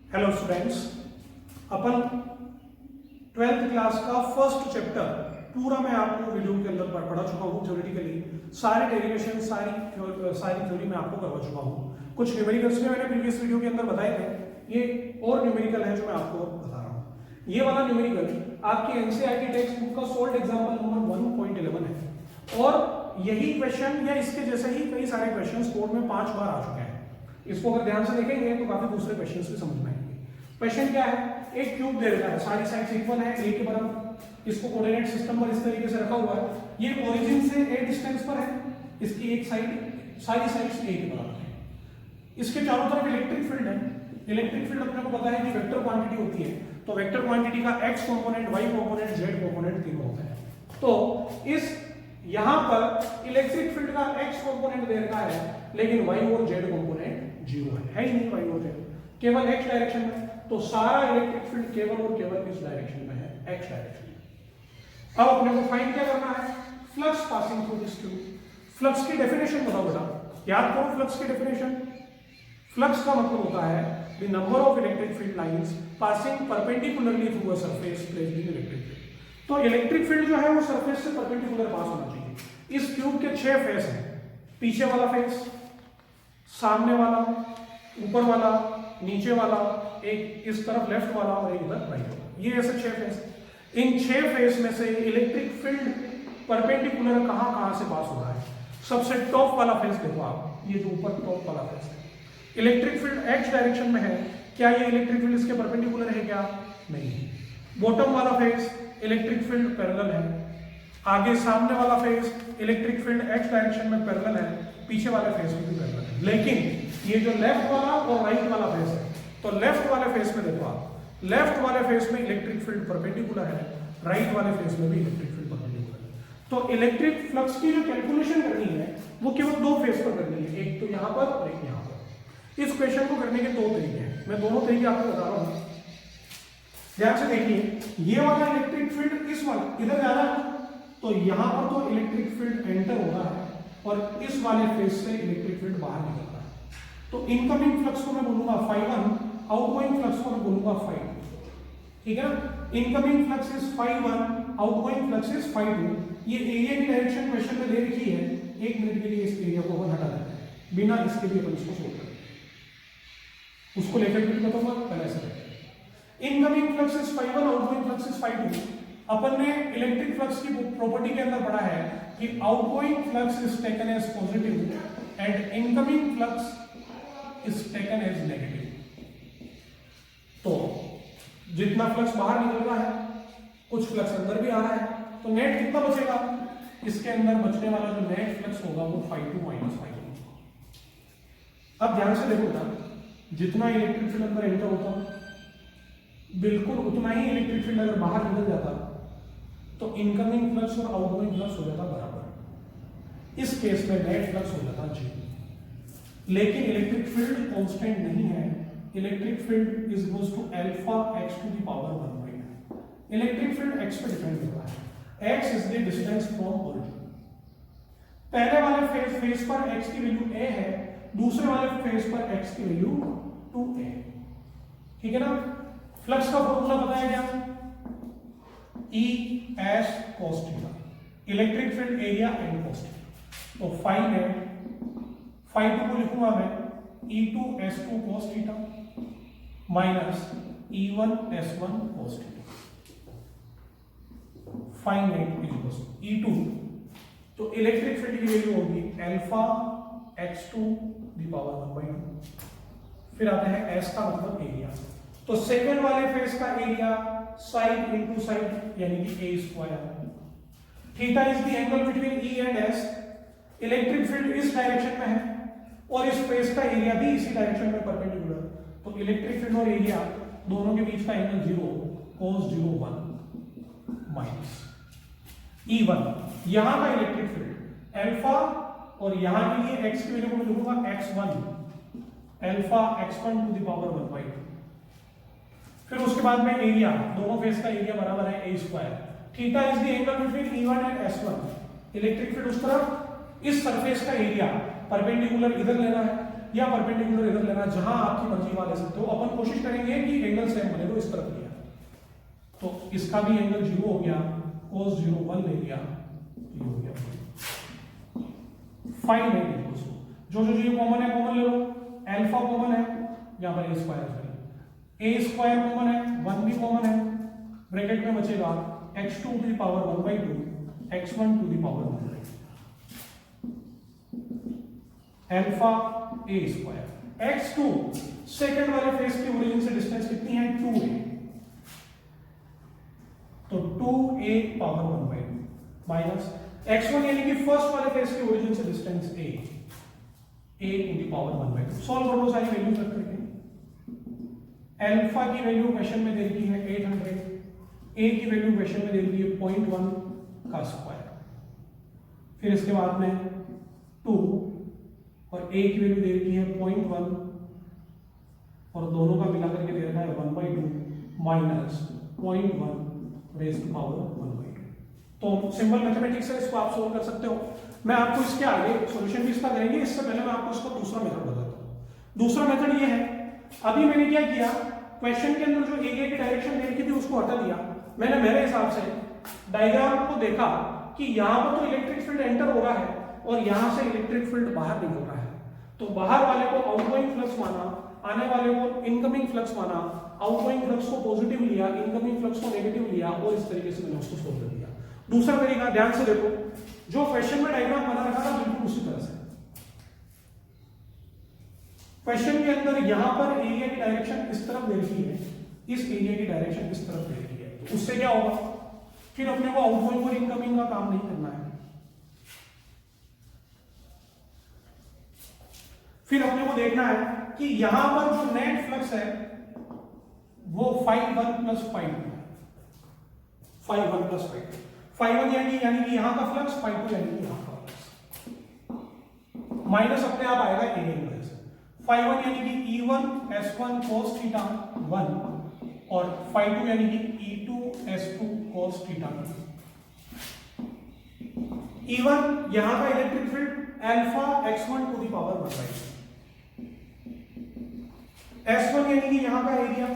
Hello students, अपन 12th class का first chapter पूरा मैं आपको वीडियो के अंदर पढ़ा चुका हूँ। थ्योरेटिकली सारे डेरिवेशन सारी थ्योरी मैं आपको करवा चुका हूँ। कुछ न्यूमेरिकल्स में मैंने प्रीवियस वीडियो के अंदर बताए थे, ये और न्यूमेरिकल है जो मैं आपको बता रहा हूँ। ये वाला न्यूमेरिकल आपकी एनसीईआरटी टेक्स्ट बुक का सोल्ड एग्जाम्पल नंबर 1.11 है और यही क्वेश्चन या इसके जैसे ही कई सारे क्वेश्चन बोर्ड में 5 बार आ चुके हैं। इसको अगर ध्यान से देखेंगे तो काफी दूसरे क्वेश्चन भी समझ में आएंगे। क्वेश्चन क्या है, एक क्यूब दे रखा है, सारी साइड्स इक्वल है, ए के बराबर, इसको कोऑर्डिनेट सिस्टम पर इस तरीके से रखा हुआ है, ये ओरिजिन से ए डिस्टेंस पर है, इसकी एक साइड सारी साइड्स ए के बराबर है, इसके चारों तरफ इलेक्ट्रिक फील्ड है। इलेक्ट्रिक फील्ड अपने को पता है कि वेक्टर क्वांटिटी होती है, तो वेक्टर क्वांटिटी का x component, y component, z component तीनों होता है। तो इस यहां पर इलेक्ट्रिक फील्ड का एक्स कंपोनेंट दे रखा है, लेकिन वाई और जेड कंपोनेंट जीरो है ही नहीं, वाई और जेड केवल एक्स डायरेक्शन में, तो सारा इलेक्ट्रिक फील्ड केवल और केवल इस डायरेक्शन में है, एक्स डायरेक्शन में। अब अपने को फाइंड क्या करना है, flux passing through this tube. Flux की डेफिनेशन बताओ बेटा, याद करो फ्लक्स की डेफिनेशन। फ्लक्स का मतलब होता है the number of electric field lines passing perpendicularly through a surface placed in electric field. तो इलेक्ट्रिक फील्ड जो है वो सरफेस से परपेंडिकुलर पास होना चाहिए। इस ट्यूब के 6 फेस हैं, पीछे वाला फेस, सामने वाला, ऊपर वाला, नीचे वाला, एक इस तरफ लेफ्ट वाला और एक इधर राइट वाला, ये ऐसे 6 फेस। इन 6 फेस में से इलेक्ट्रिक फील्ड परपेंडिकुलर कहां से पास हो रहा है। सबसे टॉप वाला फेस देखो आप, ये जो ऊपर टॉप वाला फेस है, इलेक्ट्रिक फील्ड एक्स डायरेक्शन में है, क्या ये इलेक्ट्रिक फील्ड इसके परपेंडिकुलर है क्या? नहीं है। बॉटम वाला फेस इलेक्ट्रिक फील्ड पैरेलल है, आगे सामने वाला face electric field x direction में पैरेलल है, पीछे वाले फेस में भी पैरेलल है। लेकिन ये जो लेफ्ट वाला और राइट वाला फेस है, तो लेफ्ट वाले फेस में देखो आप, लेफ्ट वाले फेस में इलेक्ट्रिक फील्ड परपेंडिकुलर है, राइट वाले फेस में भी इलेक्ट्रिक फील्ड परपेंडिकुलर है। तो इलेक्ट्रिक फ्लक्स की जो कैलकुलेशन करनी है वो केवल 2 फेस पर करनी है, एक तो यहां पर और एक यहां पर। इस क्वेश्चन को करने के 2 तरीके हैं, मैं दोनों तरीके आपको बता रहा हूं। ध्यान से देखिए, ये वाला इलेक्ट्रिक फील्ड इस वाला इधर जा रहा है, तो यहां पर तो इलेक्ट्रिक फील्ड एंटर हो रहा है और इस वाले फेस से इलेक्ट्रिक फील्ड बाहर निकल रहा है। तो इनकमिंग फ्लक्स को मैं बोलूंगा φ1, आउटगोइंग फ्लक्स को मैं बोलूंगा φ2। ठीक है ना, incoming flux is φ1, outgoing flux is φ2। ये एरिया की डायरेक्शन क्वेश्चन में दे रखी है, 1 मिनट के लिए इस एरिया को अपन हटा देते हैं, बिना इसके भी अपन इसको सोल्व करेंगे, उसको लेकर भी बताऊंगा, पहले ऐसे करते हैं। Incoming flux is φ1, outgoing flux is φ2। अपन ने इलेक्ट्रिक फ्लक्स की प्रॉपर्टी के अंदर पढ़ा है कि outgoing flux is taken as positive and incoming flux is taken as negative. तो जितना फ्लक्स बाहर निकल रहा है, कुछ फ्लक्स अंदर भी आ रहा है, तो नेट कितना बचेगा, इसके अंदर बचने वाला जो नेट फ्लक्स होगा वो φ2 माइनस φ1। अब ध्यान से देखो ना, जितना इलेक्ट्रिक फील्ड अंदर एंटर होता बिल्कुल उतना ही इलेक्ट्रिक फील्ड अगर बाहर निकल जाता तो इनकमिंग फ्लक्स और आउटगोइंग फ्लक्स हो जाता बराबर। इस केस में नेट फ्लक्स हो जाता 0। लेकिन इलेक्ट्रिक फील्ड कांस्टेंट नहीं है, electric field is equals to alpha x to the power 1/9। Electric field x पे डिपेंड करता है, x is the distance from origin. पहले वाले फेस पर x की वैल्यू a है, दूसरे वाले फेस पर x की वैल्यू 2a। ठीक है ना। फ्लक्स का फॉर्मूला पता है क्या, E S cos theta, electric field area and cos theta. तो फाई नेट, φ2 को लिखूंगा मैं E2 S2 cos theta minus E1 S1 cos theta. Phi net equals E2, तो इलेक्ट्रिक फील्ड की वैल्यू होगी अल्फा x2 दी पावर 1/2। फिर आता है S का मतलब एरिया, तो सेकंड वाले फेस का एरिया साइड इनटू साइड यानी कि a square. Theta is the angle between E and S। Electric field इस डायरेक्शन में है और इस फेस का एरिया भी इसी डायरेक्शन में परपेंडिकुलर, तो इलेक्ट्रिक फील्ड और एरिया दोनों के बीच का एंगल 0 cos 0 1 माइनस E1। यहां का इलेक्ट्रिक फील्ड अल्फा और यहां के लिए x की वैल्यू को मैं लिखूंगा x1 alpha x1 to the power 1/2। फिर उसके बाद में एरिया, दोनों फेस का एरिया बराबर है a square. Theta is the angle between E1 and S1। Electric field उस तरफ, इस सरफेस का एरिया परपेंडिकुलर इधर लेना है, या परपेंडिकुलर इधर लेना, जहां आपकी मर्जी वाले सकते हो। अपन कोशिश करेंगे कि एंगल सेम बने, तो इस तरफ लिया तो इसका भी एंगल 0 हो गया, cos 0 1 ले लिया, ये हो गया 5 है। जो जो ये कॉमन है कॉमन ले लो, अल्फा कॉमन है, यहां पर a स्क्वायर कॉमन है, 1 भी कॉमन है, ब्रैकेट में बचेगा x2 to the power 1/2 x1 to the power 1/2 alpha a square. x2 second वाले फेस की ओरिजिन से डिस्टेंस कितनी है, 2a, तो 2a पावर 1/2 माइनस x1 यानी कि फर्स्ट वाले फेस की ओरिजिन से distance a to the power 1/2। Solve कर लो सारी वैल्यूज रख करके। अल्फा की वैल्यू क्वेश्चन में दे दी है 800, a की वैल्यू क्वेश्चन में दे दी है 0.1 का स्क्वायर, फिर इसके बाद में 2 और a की वैल्यू दे दी है 0.1 और दोनों का मिला करके दे रखा है 1/2 माइनस 0.1 रेज़ टू पावर 1/2। तो सिंपल मैथमेटिक्स है, इसको आप सोल्व कर सकते हो। मैं आपको इसके आगे सॉल्यूशन भी इसका करेंगे, इससे पहले मैं आपको इसका दूसरा मेथड बताता हूं। दूसरा मेथड ये है, अभी मैंने क्या किया, क्वेश्चन के अंदर जो एरिया की डायरेक्शन दे रखी थी उसको हटा दिया। मैंने मेरे हिसाब से डायग्राम को देखा कि यहां पर तो इलेक्ट्रिक फील्ड एंटर हो रहा है और यहां से इलेक्ट्रिक फील्ड बाहर निकल रहा है, तो बाहर वाले को आउटगोइंग फ्लक्स माना, आने वाले को इनकमिंग फ्लक्स माना, आउटगोइंग फ्लक्स को पॉजिटिव लिया, इनकमिंग फ्लक्स को नेगेटिव लिया और इस तरीके से मैंने उसको सोल्व कर दिया। दूसरा तरीका ध्यान से देखो, जो क्वेश्चन में डायग्राम बना रखा था बिल्कुल उसी तरह से। क्वेश्चन के अंदर यहां पर एरिया की डायरेक्शन इस तरफ दे रखी है, इस एरिया की डायरेक्शन इस तरफ दे रखी है, तो उससे क्या होगा, फिर अपने को आउटगोइंग और इनकमिंग का काम नहीं करना है, फिर अपने को देखना है कि यहां पर जो नेट फ्लक्स है वो 5(1 + 5)2 5(1 + 5)2 5(1) यानी कि यहां का फ्लक्स, 5(2) यानी कि यहां का फ्लक्स, माइनस अपने आप आएगा एरिया की वजह से। 5(1) यानी कि E1 S1 cos थीटा 1 और 5(2) यानी कि E2 S2 cos theta 2। E1 यहां का electric field alpha x1 to the power 1/2, S1 यानी कि यहां का एरिया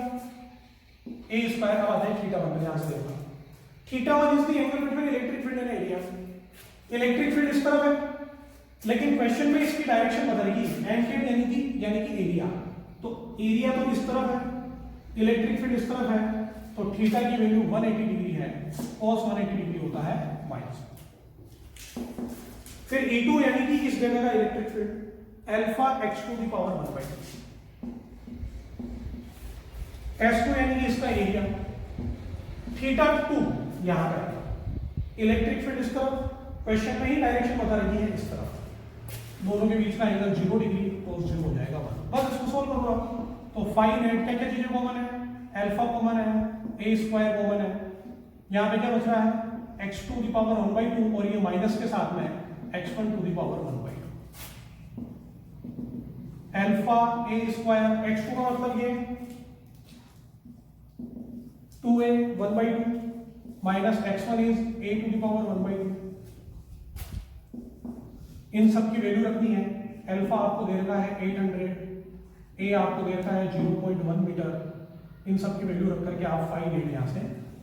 a स्क्वायर का आधा थीटा 1, यहां से देखा theta 1 is the angle between electric field and area. Electric field इस तरफ है, लेकिन क्वेश्चन में इसकी डायरेक्शन बदलेगी, एंड यानी कि एरिया, तो एरिया तो इस तरफ है, इलेक्ट्रिक फील्ड इस तरफ है, तो थीटा की वैल्यू 180 डिग्री है, cos 180 डिग्री होता है माइनस। फिर E2 यानी कि इस जगह का इलेक्ट्रिक फील्ड अल्फा x2 की पावर 1/2, S2 यानी कि इसका एरिया, थीटा 2 यहां का इलेक्ट्रिक फील्ड इस तरफ, क्वेश्चन में ही डायरेक्शन बता रही है इस तरफ, दोनों के बीच का एंगल 0 डिग्री, cos 0 हो जाएगा 1। बस इसको सोल्व करो आप, तो 5 है, क्या क्या चीजें कॉमन है, अल्फा कॉमन है, a स्क्वायर कॉमन है, यहां पे क्या बच रहा है x2 की पावर 1/2 और ये माइनस के साथ में x1 to the power 1/2, alpha a square, x2 का मतलब ये 2a 1/2 minus x1 is a to the power 1/2। इन सब की वैल्यू रखनी है, अल्फा आपको दे रखा है 800, a आपको दे रखा है 0.1 मीटर, इन सब की वैल्यू रख करके आप 5 यहां से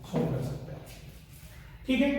सोल्व कर सकते हैं, ठीक है।